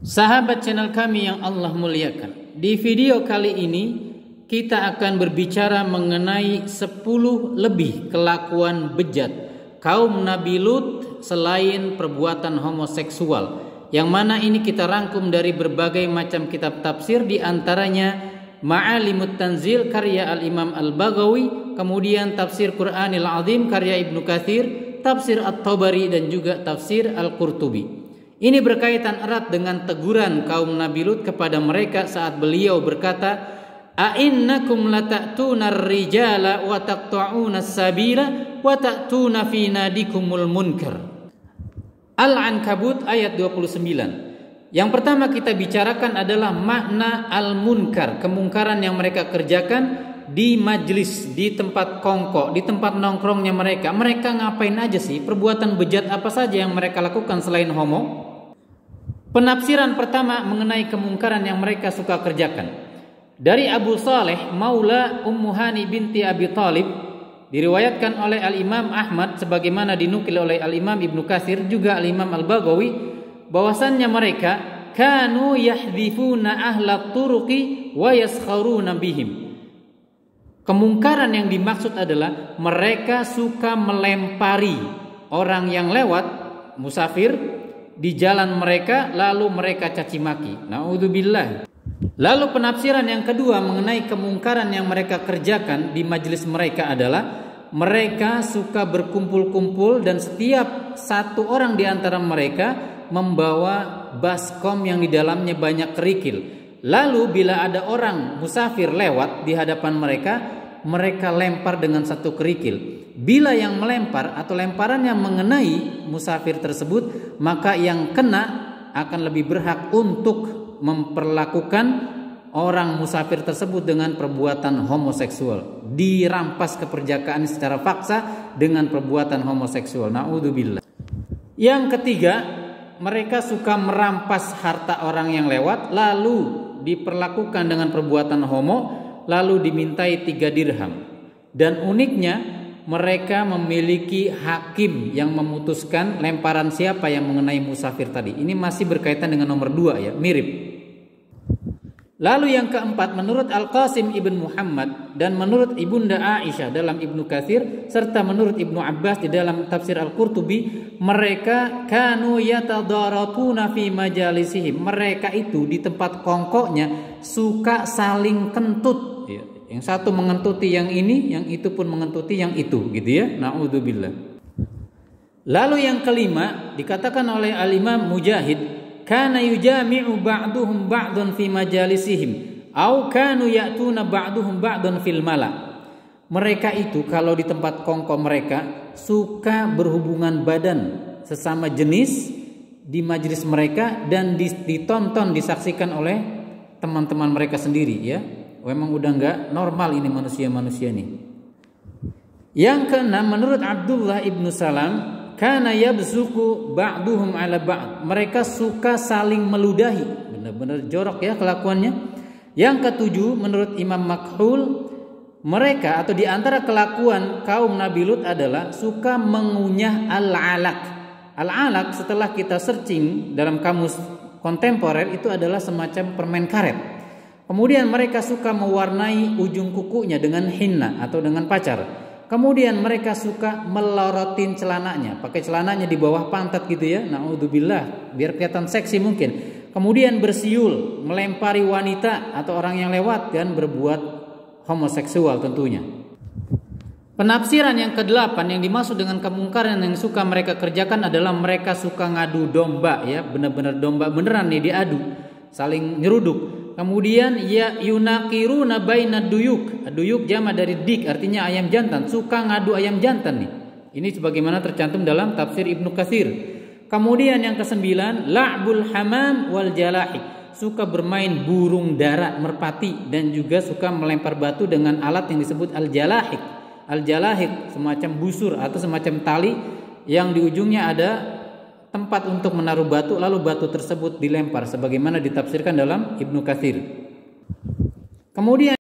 Sahabat channel kami yang Allah muliakan, di video kali ini kita akan berbicara mengenai 10 lebih kelakuan bejat kaum Nabi Lut selain perbuatan homoseksual, yang mana ini kita rangkum dari berbagai macam kitab tafsir, di antaranya Ma'alimut Tanzil karya Al-Imam Al-Baghawi, kemudian Tafsir Qur'anil Azim karya Ibnu Katsir, Tafsir At-Tabari, dan juga Tafsir Al-Qurtubi. Ini berkaitan erat dengan teguran kaum Nabi Lut kepada mereka saat beliau berkata, "A'innakum lata'tunar rijala wa taqta'unas sabila wa ta'tuna fi nadikumul munkar." Al-Ankabut ayat 29. Yang pertama kita bicarakan adalah makna al-munkar, kemungkaran yang mereka kerjakan di majlis, di tempat kongko, di tempat nongkrongnya mereka. Mereka ngapain aja sih? Perbuatan bejat apa saja yang mereka lakukan selain homo? Penafsiran pertama mengenai kemungkaran yang mereka suka kerjakan dari Abu Saleh Maula Ummu Hani binti Abi Thalib, diriwayatkan oleh Al-Imam Ahmad sebagaimana dinukil oleh Al-Imam Ibnu Katsir juga Al-Imam Al-Baghawi, bahwasannya mereka kanu yahdhifuna ahlat turuqi wa yaskharuna bihim. Kemungkaran yang dimaksud adalah mereka suka melempari orang yang lewat musafir di jalan mereka, lalu mereka caci maki. Naudzubillah. Lalu penafsiran yang kedua mengenai kemungkaran yang mereka kerjakan di majelis mereka adalah mereka suka berkumpul-kumpul dan setiap satu orang di antara mereka membawa baskom yang di dalamnya banyak kerikil. Lalu bila ada orang musafir lewat di hadapan mereka, mereka lempar dengan satu kerikil. Bila yang melempar atau lemparan yang mengenai musafir tersebut, maka yang kena akan lebih berhak untuk memperlakukan orang musafir tersebut dengan perbuatan homoseksual, dirampas keperjakaan secara paksa dengan perbuatan homoseksual. Naudzubillah. Yang ketiga, mereka suka merampas harta orang yang lewat lalu diperlakukan dengan perbuatan homo, lalu dimintai 3 dirham. Dan uniknya mereka memiliki hakim yang memutuskan lemparan siapa yang mengenai musafir tadi. Ini masih berkaitan dengan nomor 2 ya, mirip. Lalu yang keempat, menurut Al-Qasim ibn Muhammad dan menurut Ibunda Aisyah dalam Ibnu Katsir serta menurut Ibnu Abbas di dalam Tafsir Al-Qurtubi, mereka kanu yatadaratuna fi majalisihim. Mereka itu di tempat kongkoknya suka saling kentut. Yang satu mengentuti yang ini, yang itu pun mengentuti yang itu, gitu ya. Naudzubillah. Lalu yang kelima dikatakan oleh Al-Imam Mujahid, kana yujami'u ba'duhum ba'dun fi majalisihim au kanu ya'tuna ba'duhum ba'dun fil mala. Mereka itu kalau di tempat kongko mereka suka berhubungan badan sesama jenis di majelis mereka dan ditonton, disaksikan oleh teman-teman mereka sendiri ya. Memang udah enggak normal ini manusia-manusia nih. Yang keenam, menurut Abdullah ibnu Salam, kana yabzuku ba'duhum ala ba'd. Mereka suka saling meludahi, benar-benar jorok ya kelakuannya. Yang ketujuh, menurut Imam Makhul, mereka atau di antara kelakuan kaum Nabi Lut adalah suka mengunyah al-alaq. Al-alaq setelah kita searching dalam kamus kontemporer itu adalah semacam permen karet. Kemudian mereka suka mewarnai ujung kukunya dengan hinna atau dengan pacar. Kemudian mereka suka melorotin celananya, pakai celananya di bawah pantat gitu ya. Naudzubillah, biar kelihatan seksi mungkin. Kemudian bersiul, melempari wanita atau orang yang lewat dan berbuat homoseksual tentunya. Penafsiran yang ke-8 yang dimaksud dengan kemungkaran yang suka mereka kerjakan adalah mereka suka ngadu domba ya, benar-benar domba beneran nih diadu, saling nyeruduk. Kemudian ya yunaqiruna bainad duyuk. Duyuk jama dari dik, artinya ayam jantan, suka ngadu ayam jantan nih. Ini sebagaimana tercantum dalam Tafsir Ibnu Katsir. Kemudian yang ke-9, la'bul hamam wal jalahik. Suka bermain burung dara, merpati, dan juga suka melempar batu dengan alat yang disebut al-jalahik. Al-jalahik semacam busur atau semacam tali yang di ujungnya ada tempat untuk menaruh batu, lalu batu tersebut dilempar sebagaimana ditafsirkan dalam Ibnu Katsir. Kemudian